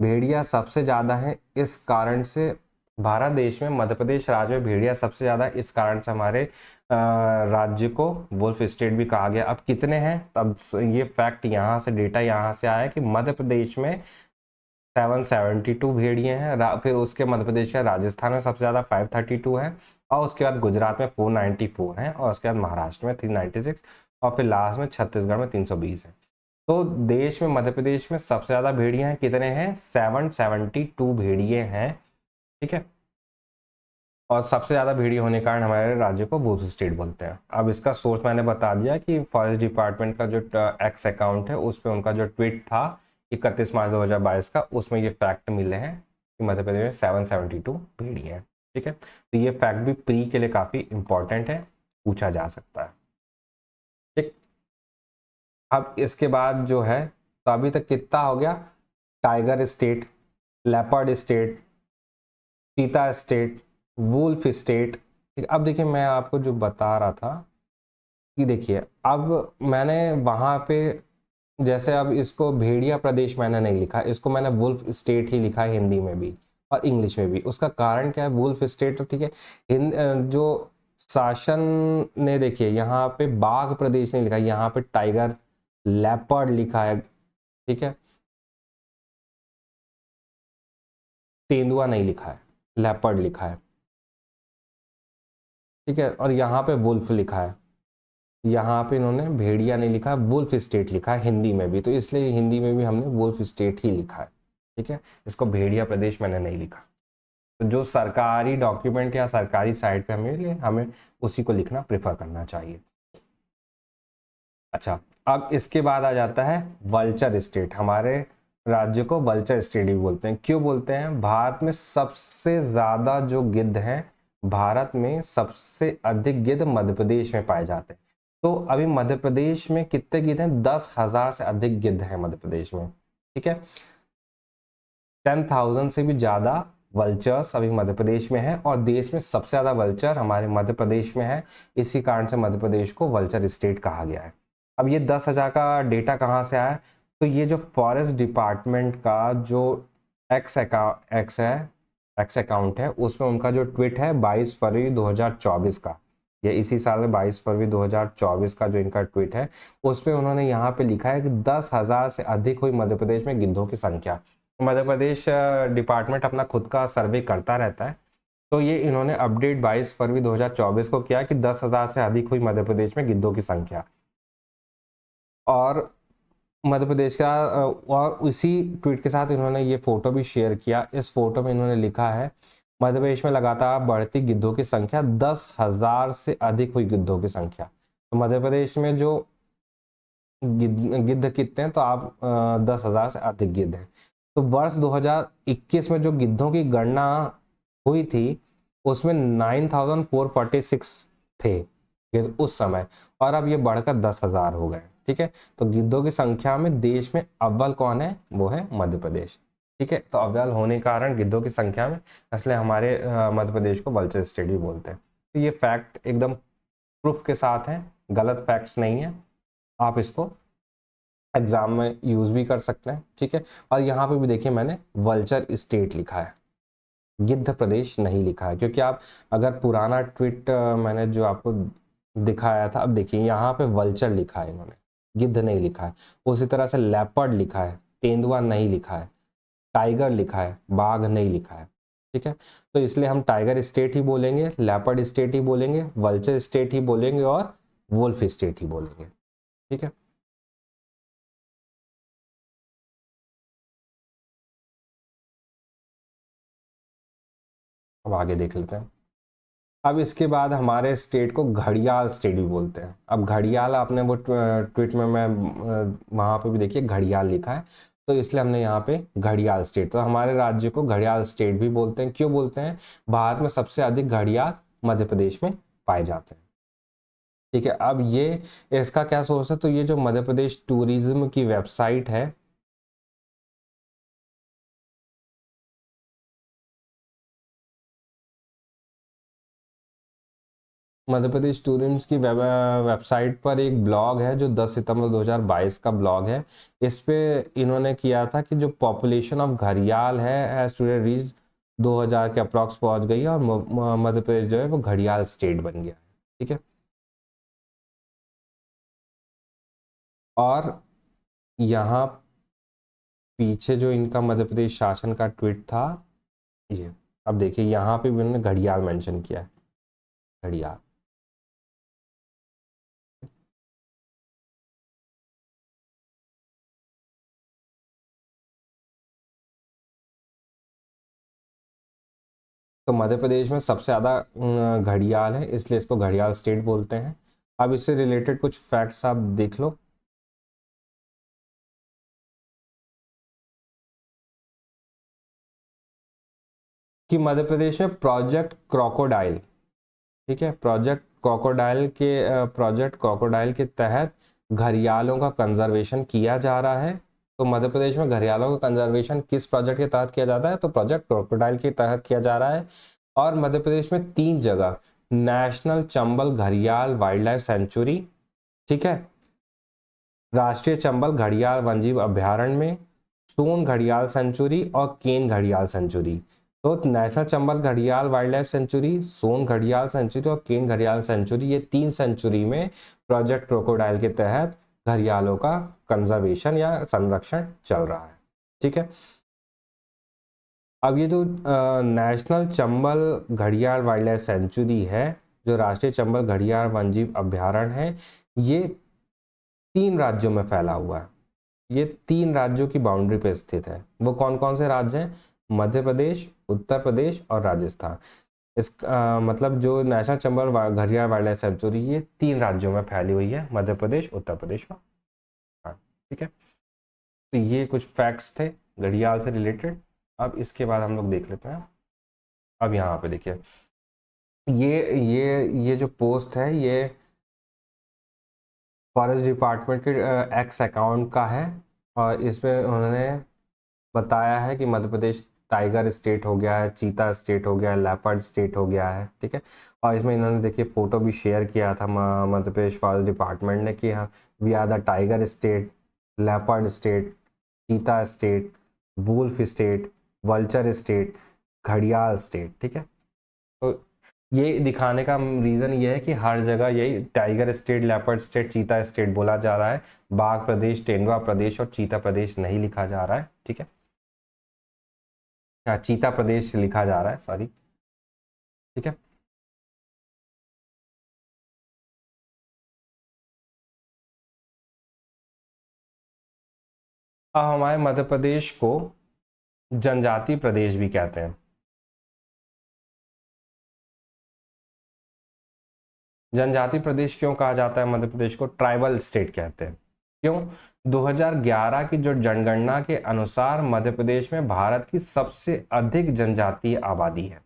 A: भेड़िया सबसे ज्यादा है, इस कारण से भारत देश में मध्य प्रदेश राज्य में भेड़िया सबसे ज्यादा, इस कारण से हमारे राज्य को वुल्फ स्टेट भी कहा गया। अब कितने हैं, अब ये फैक्ट यहाँ से, डेटा यहाँ से आया कि मध्य प्रदेश में 772 भेड़िए हैं, फिर उसके मध्य प्रदेश का राजस्थान में सबसे ज्यादा 532 है, और उसके बाद गुजरात में 494 है, और उसके बाद महाराष्ट्र में 396, और फिर लास्ट में छत्तीसगढ़ में 320 है। तो देश में मध्य प्रदेश में सबसे ज्यादा भेड़िए हैं, कितने हैं, 772 भेड़िए हैं। ठीक है, और सबसे ज़्यादा भीड़ी होने के कारण हमारे राज्य को वुल्फ स्टेट बोलते हैं। अब इसका सोर्स मैंने बता दिया कि फॉरेस्ट डिपार्टमेंट का जो एक्स अकाउंट है उस पर उनका जो ट्वीट था 31 मार्च 2022 का, उसमें ये फैक्ट मिले हैं कि मध्य प्रदेश में 772 भीड़ी है। ठीक है, तो ये फैक्ट भी प्री के लिए काफ़ी इंपॉर्टेंट है, पूछा जा सकता है। ठीक, अब इसके बाद जो है, तो अभी तक कितना हो गया, tiger state, leopard state, cheetah state, wolf state. अब देखिए मैं आपको जो बता रहा था कि देखिए अब मैंने वहां पे, जैसे अब इसको भेड़िया प्रदेश मैंने नहीं लिखा, इसको मैंने वुल्फ स्टेट ही लिखा है हिंदी में भी और इंग्लिश में भी। उसका कारण क्या है, वुल्फ स्टेट तो ठीक है, जो शासन ने, देखिए यहाँ पे बाघ प्रदेश नहीं लिखा, यहाँ पे टाइगर लेपर्ड लिखा है। ठीक है, तेंदुआ नहीं लिखा है, लेपर्ड लिखा है। ठीक है, और यहाँ पे वुल्फ लिखा है, यहाँ पे इन्होंने भेड़िया नहीं लिखा, वुल्फ स्टेट लिखा है हिंदी में भी, तो इसलिए हिंदी में भी हमने वुल्फ स्टेट ही लिखा है। ठीक है, इसको भेड़िया प्रदेश मैंने नहीं लिखा। तो जो सरकारी डॉक्यूमेंट या सरकारी साइट पे हमें उसी को लिखना प्रेफर करना चाहिए। अच्छा, अब इसके बाद आ जाता है वल्चर स्टेट। हमारे राज्य को वल्चर स्टेट भी बोलते हैं। क्यों बोलते हैं, भारत में सबसे ज्यादा जो गिद्ध हैं, भारत में सबसे अधिक गिद्ध मध्य प्रदेश में पाए जाते हैं। तो अभी मध्य प्रदेश में कितने गिद्ध हैं, 10,000 से अधिक गिद्ध हैं मध्य प्रदेश में। ठीक है, 10,000 से भी ज्यादा वल्चर्स अभी मध्य प्रदेश में है, और देश में सबसे ज्यादा वल्चर हमारे मध्य प्रदेश में है। इसी कारण से मध्य प्रदेश को वल्चर स्टेट कहा गया है। अब ये 10,000 का डेटा कहाँ से आया, तो ये जो फॉरेस्ट डिपार्टमेंट का जो एक्स अकाउंट है, उसमें उनका जो ट्वीट है 22 फरवरी 2024 का, ये इसी साल में 22 फरवरी 2024 का जो इनका ट्वीट है, उसमें उन्होंने यहाँ पे लिखा है कि 10,000 से अधिक हुई मध्य प्रदेश में गिद्धों की संख्या। मध्य प्रदेश डिपार्टमेंट अपना खुद का सर्वे करता रहता है, तो ये इन्होंने अपडेट 22 फरवरी 2024 को किया कि 10,000 से अधिक हुई मध्य प्रदेश में गिद्धों की संख्या। और मध्य प्रदेश का और उसी ट्वीट के साथ इन्होंने ये फोटो भी शेयर किया। इस फोटो में इन्होंने लिखा है, मध्य प्रदेश में लगातार बढ़ती गिद्धों की संख्या, 10,000 से अधिक हुई गिद्धों की संख्या। तो मध्य प्रदेश में जो गिद्ध कितने हैं, तो आप 10,000 से अधिक गिद्ध हैं। तो वर्ष 2021 में जो गिद्धों की गणना हुई थी, उसमें 9,446 थे गिद्ध उस समय, और अब ये बढ़कर 10,000 हो गए। ठीक है, तो गिद्धों की संख्या में देश में अव्वल कौन है, वो है मध्य प्रदेश। ठीक है, तो अव्वल होने के कारण गिद्धों की संख्या में, इसलिए हमारे मध्य प्रदेश को वल्चर स्टेट भी बोलते हैं। तो ये फैक्ट एकदम प्रूफ के साथ है, गलत फैक्ट्स नहीं है, आप इसको एग्जाम में यूज भी कर सकते हैं। ठीक है, और यहाँ पे भी देखिए मैंने वल्चर स्टेट लिखा है, गिद्ध प्रदेश नहीं लिखा है, क्योंकि आप अगर पुराना ट्वीट मैंने जो आपको दिखाया था, अब देखिए यहाँ पे वल्चर लिखा है इन्होंने, गिद्ध नहीं लिखा है। उसी तरह से लेपर्ड लिखा है, तेंदुआ नहीं लिखा है, टाइगर लिखा है, बाघ नहीं लिखा है। ठीक है, तो इसलिए हम टाइगर स्टेट ही बोलेंगे, लेपर्ड स्टेट ही बोलेंगे, वल्चर स्टेट ही बोलेंगे, और वुल्फ स्टेट ही बोलेंगे। ठीक है, अब आगे देख लेते हैं। अब इसके बाद हमारे स्टेट को घड़ियाल स्टेट भी बोलते हैं। अब घड़ियाल, आपने वो ट्वीट में मैं वहां पे भी देखिए घड़ियाल लिखा है, तो इसलिए हमने यहाँ पे घड़ियाल स्टेट, तो हमारे राज्य को घड़ियाल स्टेट भी बोलते हैं। क्यों बोलते हैं, भारत में सबसे अधिक घड़ियाल मध्य प्रदेश में पाए जाते हैं। ठीक है, अब ये इसका क्या सोर्स है, तो ये जो मध्य प्रदेश टूरिज्म की वेबसाइट है, मध्य प्रदेश टूरिज्म की वेबसाइट पर एक ब्लॉग है जो 10 सितंबर 2022 का ब्लॉग है। इस पे इन्होंने किया था कि जो पॉपुलेशन ऑफ घड़ियाल है एज टुडे रीच 2000 के अप्रॉक्स पहुंच गई है, और मध्य प्रदेश जो है वो घड़ियाल स्टेट बन गया। ठीक है, और यहाँ पीछे जो इनका मध्य प्रदेश शासन का ट्वीट था, ये अब देखिए यहाँ पे भी उन्होंने घड़ियाल मेंशन किया है, घड़ियाल। तो मध्य प्रदेश में सबसे ज़्यादा घड़ियाल है, इसलिए इसको घड़ियाल स्टेट बोलते हैं। अब इससे रिलेटेड कुछ फैक्ट्स आप देख लो। कि मध्य प्रदेश में प्रोजेक्ट क्रोकोडाइल, ठीक है, प्रोजेक्ट क्रोकोडाइल के तहत घड़ियालों का कंजर्वेशन किया जा रहा है। तो मध्य प्रदेश में घड़ियालों का कंजर्वेशन किस प्रोजेक्ट के तहत किया जाता है? तो प्रोजेक्ट क्रोकोडाइल के तहत किया जा रहा है। और मध्य प्रदेश में 3 जगह नेशनल चंबल घड़ियाल वाइल्ड लाइफ सेंचुरी, ठीक है, राष्ट्रीय चंबल घड़ियाल वन्यजीव अभ्यारण्य में, सोन घड़ियाल सेंचुरी और केन घड़ियाल सेंचुरी। तो नेशनल चंबल घड़ियाल वाइल्ड लाइफ सेंचुरी, सोन घड़ियाल सेंचुरी और केन घड़ियाल सेंचुरी, ये 3 सेंचुरी में प्रोजेक्ट क्रोकोडाइल के तहत घड़ियालों का कंजर्वेशन या संरक्षण चल रहा है, ठीक है। अब ये जो नेशनल चंबल घड़ियाल वाइल्ड लाइफ सेंचुरी है, जो राष्ट्रीय चंबल घड़ियाल वन्यजीव अभ्यारण्य है, ये 3 राज्यों में फैला हुआ है। ये 3 राज्यों की बाउंड्री पे स्थित है। वो कौन कौन से राज्य हैं? मध्य प्रदेश, उत्तर प्रदेश और राजस्थान। मतलब जो नेशनल चंबल घड़ियाल वाइल्ड लाइफ सेंचुरी, ये 3 राज्यों में फैली हुई है, मध्य प्रदेश, उत्तर प्रदेश और राजस्थान, ठीक है। तो ये कुछ फैक्ट्स थे घड़ियाल से रिलेटेड। अब इसके बाद हम लोग देख लेते हैं। अब यहाँ पे देखिए, ये जो पोस्ट है, ये फॉरेस्ट डिपार्टमेंट के एक्स अकाउंट का है, और इसमें उन्होंने बताया है कि मध्य प्रदेश टाइगर स्टेट हो गया है, चीता स्टेट हो गया है, लेपर्ड स्टेट हो गया है, ठीक है। और इसमें इन्होंने देखिए फोटो भी शेयर किया था मध्य प्रदेश फॉरेस्ट डिपार्टमेंट ने कि हाँ, we are the tiger state, leopard state, cheetah state, wolf state, vulture state, घड़ियाल स्टेट, ठीक है। तो ये दिखाने का रीज़न ये है कि हर जगह यही tiger state, leopard state, cheetah state बोला जा रहा है। बाघ प्रदेश, तेंदुआ प्रदेश और चीता प्रदेश नहीं लिखा जा रहा है, ठीक है। चीता प्रदेश लिखा जा रहा है, सॉरी, ठीक है। अब हमारे मध्य प्रदेश को जनजाति प्रदेश भी कहते हैं। जनजाति प्रदेश क्यों कहा जाता है? मध्य प्रदेश को ट्राइबल स्टेट कहते हैं। क्यों? 2011 की जो जनगणना के अनुसार मध्य प्रदेश में भारत की सबसे अधिक जनजातीय आबादी है,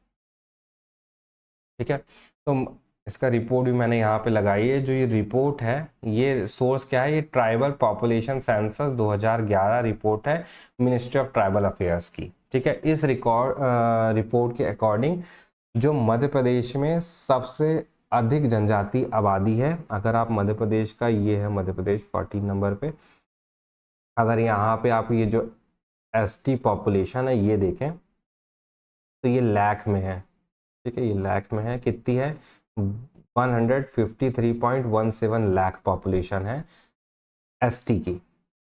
A: ठीक है। तो इसका रिपोर्ट भी मैंने यहाँ पे लगाई है। जो ये रिपोर्ट है, ये सोर्स क्या है? ये ट्राइबल पॉपुलेशन सेंसस 2011 रिपोर्ट है मिनिस्ट्री ऑफ ट्राइबल अफेयर्स की, ठीक है। इस रिपोर्ट के अकॉर्डिंग जो मध्य प्रदेश में सबसे अधिक जनजाति आबादी है, अगर आप मध्य प्रदेश का, ये है मध्य प्रदेश 14 नंबर पे, अगर यहाँ पे आप ये जो एसटी पॉपुलेशन है ये देखें तो ये लाख में है, ठीक है। ये लाख में है, कितनी है? 153.17 लाख पॉपुलेशन है एसटी की,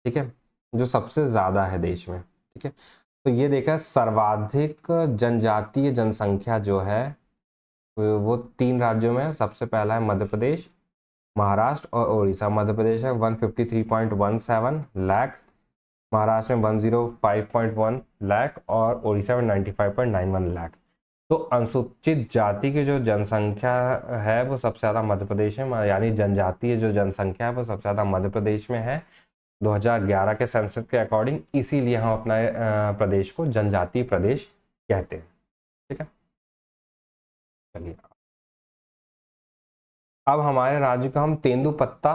A: ठीक है, जो सबसे ज़्यादा है देश में, ठीक है। तो ये देखा, सर्वाधिक जनजातीय जनसंख्या जो है वो 3 राज्यों में है। सबसे पहला है मध्य प्रदेश, महाराष्ट्र और उड़ीसा। मध्य प्रदेश है 153.17 लाख, महाराष्ट्र में 105.1 लाख और उड़ीसा में 95.91 लाख। तो अनुसूचित जाति की जो जनसंख्या है वो सबसे ज़्यादा मध्य प्रदेश में, यानी जनजातीय जो जनसंख्या है वो सबसे ज़्यादा मध्य प्रदेश में है 2011 के सेंसस के अकॉर्डिंग। इसीलिए हम अपना प्रदेश को जनजातीय प्रदेश कहते हैं, ठीक है। चलिए, अब हमारे राज्य को हम तेंदुपत्ता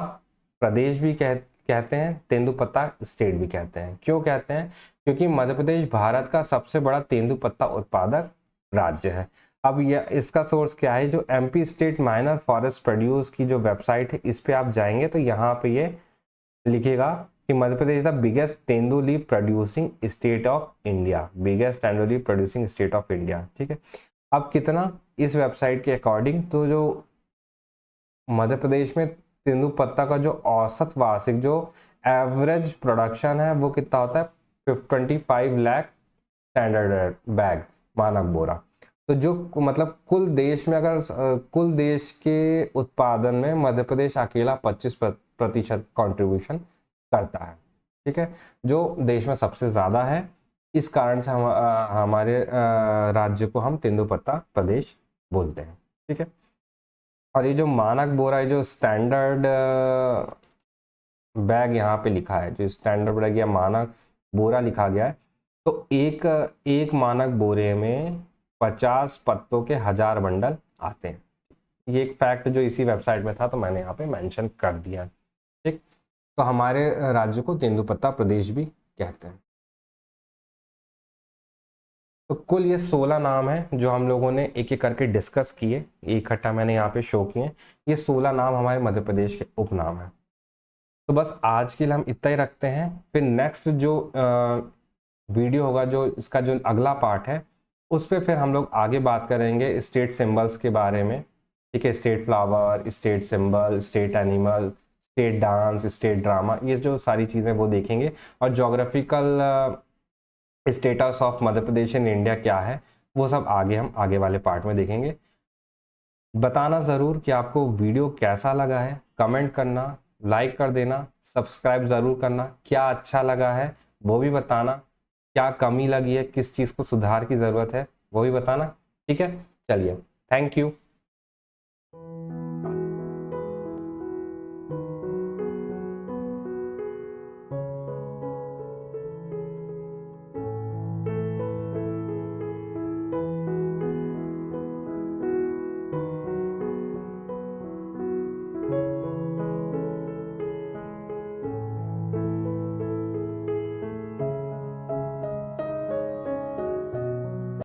A: प्रदेश भी कहते हैं, तेंदुपत्ता स्टेट भी कहते हैं। क्यों कहते हैं? क्योंकि मध्य प्रदेश भारत का सबसे बड़ा तेंदुपत्ता उत्पादक राज्य है। अब यह इसका सोर्स क्या है? जो MP state minor forest produce की जो वेबसाइट है, इस पे आप जाएंगे तो यहाँ पे ये लिखेगा कि Madhya Pradesh the biggest tendu leaf producing state of India, biggest tendu leaf producing state of India, ठीक है। अब कितना इस वेबसाइट के अकॉर्डिंग, तो जो मध्य प्रदेश में तेंदुपत्ता का जो औसत वार्षिक जो एवरेज प्रोडक्शन है वो कितना होता है? 25 लाख स्टैंडर्ड बैग, मानक बोरा। तो जो मतलब कुल देश में, अगर कुल देश के उत्पादन में मध्य प्रदेश अकेला 25% कंट्रीब्यूशन करता है, ठीक है, जो देश में सबसे ज़्यादा है। इस कारण से हमारे राज्य को हम तेंदुपत्ता प्रदेश बोलते हैं। ठीक है, और ये जो मानक बोरा है, जो स्टैंडर्ड बैग यहाँ पे लिखा है, जो स्टैंडर्ड बैग या मानक बोरा लिखा गया है, तो एक मानक बोरे में 50 पत्तों के 1000 बंडल आते हैं। ये एक फैक्ट जो इसी वेबसाइट में था, तो मैंने यहाँ पे मेंशन कर दिया। ठीक, तो हमारे राज्य को तेंदुपत्ता प्रदेश भी कहते हैं। तो कुल ये 16 नाम है जो हम लोगों ने एक एक करके डिस्कस किए, इकट्ठा मैंने यहाँ पे शो किए। ये 16 नाम हमारे मध्य प्रदेश के उपनाम हैं। तो बस आज के लिए हम इतना ही रखते हैं। फिर नेक्स्ट जो वीडियो होगा, जो इसका जो अगला पार्ट है, उस पर फिर हम लोग आगे बात करेंगे स्टेट सिंबल्स के बारे में। ठीक है, state flower, state symbol, state animal, state dance, state drama, ये जो सारी चीज़ें वो देखेंगे। और geographical status of Madhya Pradesh in India क्या है, वो सब हम आगे वाले पार्ट में देखेंगे। बताना ज़रूर कि आपको वीडियो कैसा लगा है, कमेंट करना, लाइक कर देना, सब्सक्राइब ज़रूर करना। क्या अच्छा लगा है वो भी बताना, क्या कमी लगी है, किस चीज़ को सुधार की ज़रूरत है वो भी बताना। ठीक है, चलिए, थैंक यू।